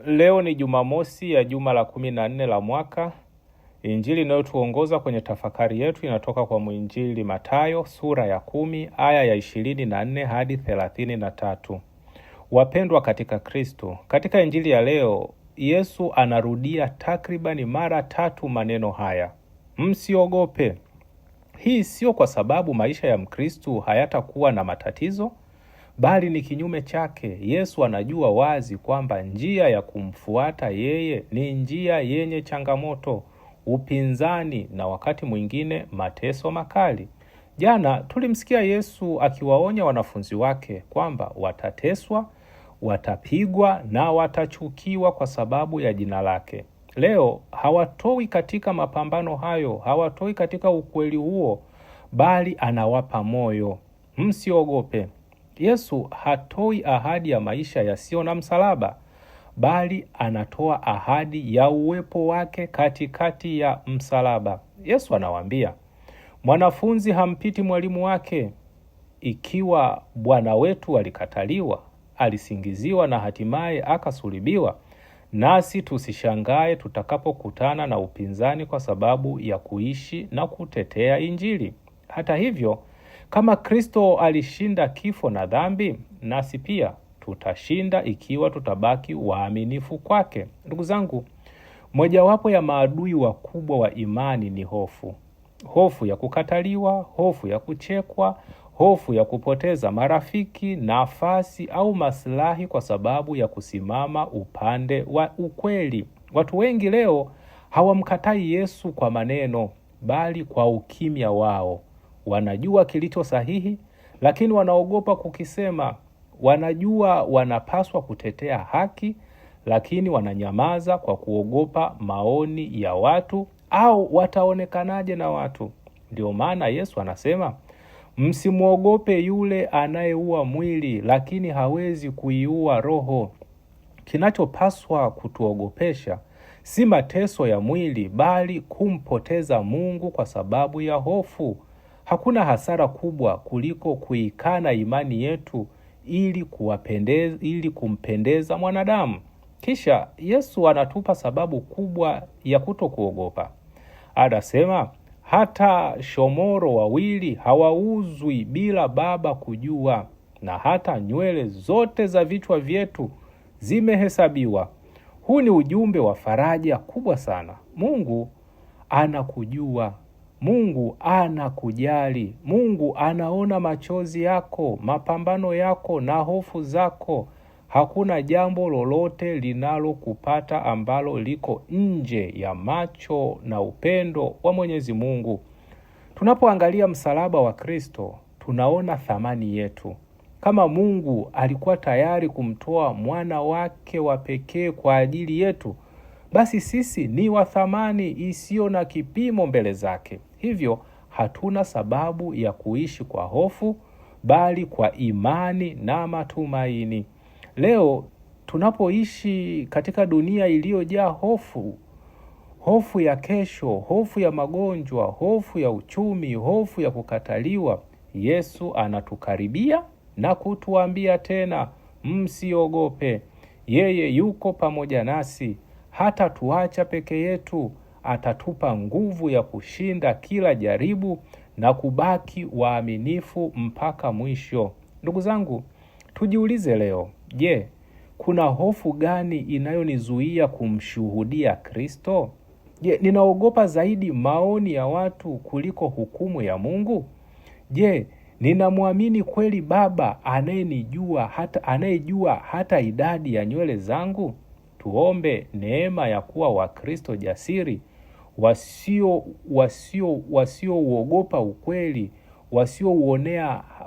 Leo ni Jumamosi ya juma la 14 la mwaka. Injili inayotuongoza kwenye tafakari yetu inatoka kwa mwinjili Mathayo sura ya 10 aya ya 24 hadi 33. Wapendwa katika Kristo, katika injili ya leo Yesu anarudia takribani mara 3 maneno haya: msiogope. Hii sio kwa sababu maisha ya Mkristo hayatakuwa na matatizo, bali ni kinyume chake. Yesu anajua wazi kwamba njia ya kumfuata yeye ni njia yenye changamoto, upinzani na wakati mwingine mateso makali. Jana tulimsikia Yesu akiwaonya wanafunzi wake kwamba watateswa, watapigwa na watachukiwa kwa sababu ya jina lake. Leo hawatoi katika mapambano hayo, hawatoi katika ukweli huo, bali anawapa moyo. Msiogope. Yesu hatoi ahadi ya maisha yasiyo na msalaba, bali anatoa ahadi ya uwepo wake katikati ya msalaba. Yesu anawaambia, mwanafunzi hampiti mwalimu wake. Ikiwa Bwana wetu alikataliwa, alisingiziwa na hatimaye akasulubiwa, nasi tusishangae tutakapokutana na upinzani kwa sababu ya kuishi na kutetea Injili. Hata hivyo, kama Kristo alishinda kifo na dhambi, nasi pia tutashinda ikiwa tutabaki waaminifu kwake. Ndugu zangu, mojawapo ya maadui wakubwa wa imani ni hofu. Hofu ya kukataliwa, hofu ya kuchekwa, hofu ya kupoteza marafiki, nafasi au maslahi kwa sababu ya kusimama upande wa ukweli. Watu wengi leo hawamkatai Yesu kwa maneno, bali kwa ukimya wao. Wanajua kilicho sahihi, lakini wanaogopa kukisema. Wanajua wanapaswa kutetea haki, lakini wananyamaza kwa kuogopa maoni ya watu au wataonekanaje na watu. Ndio maana Yesu anasema, msimwogope yule anayeua mwili, lakini hawezi kuiua roho. Kinachopaswa kutuogopesha si mateso ya mwili, bali kumpoteza Mungu kwa sababu ya hofu. Hakuna hasara kubwa kuliko kuikana imani yetu ili kumpendeza mwanadamu. Kisha Yesu anatupa sababu kubwa ya kutokuogopa. Anasema, hata shomoro wawili hawauzwi bila Baba kujua, na hata nywele zote za vichwa vyetu zimehesabiwa. Huu ni ujumbe wa faraja kubwa sana. Mungu anakujua. Mungu anakujali. Mungu anaona machozi yako, mapambano yako na hofu zako. Hakuna jambo lolote linalokupata ambalo liko nje ya macho na upendo wa Mwenyezi Mungu. Tunapoangalia msalaba wa Kristo, tunaona thamani yetu. Kama Mungu alikuwa tayari kumtoa mwana wake wa pekee kwa ajili yetu, basi sisi ni wa thamani isiyo na kipimo mbele zake. Hivyo hatuna sababu ya kuishi kwa hofu, bali kwa imani na matumaini. Leo tunapoishi katika dunia iliyojaa hofu, hofu ya kesho, hofu ya magonjwa, hofu ya uchumi, hofu ya kukataliwa, Yesu anatukaribia na kutuambia tena, msiogope. Yeye yuko pamoja nasi, hata tuacha peke yetu. Atatupa nguvu ya kushinda kila jaribu na kubaki waaminifu mpaka mwisho. Ndugu zangu, tujiulize leo, je, kuna hofu gani inayonizuia kumshuhudia Kristo? Je, ninaogopa zaidi maoni ya watu kuliko hukumu ya Mungu? Je, ninamwamini kweli Baba anayejua hata idadi ya nywele zangu? Tuombe neema ya kuwa Wakristo jasiri, wasiouogopa ukweli,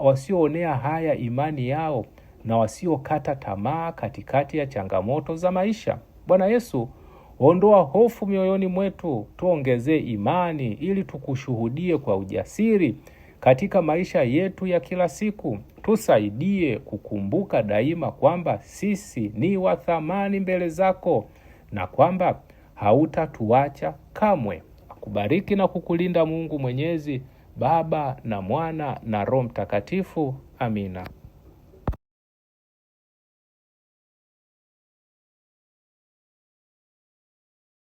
wasioonea haya imani yao, na wasiokata tamaa katikati ya changamoto za maisha. Bwana Yesu, ondoa hofu mioyoni mwetu, tuongezee imani ili tukushuhudie kwa ujasiri katika maisha yetu ya kila siku. Tusaidie kukumbuka daima kwamba sisi ni wa thamani mbele zako na kwamba hautatuacha kamwe. Akubariki na kukulinda Mungu Mwenyezi, Baba na Mwana na Roho Mtakatifu. Amina.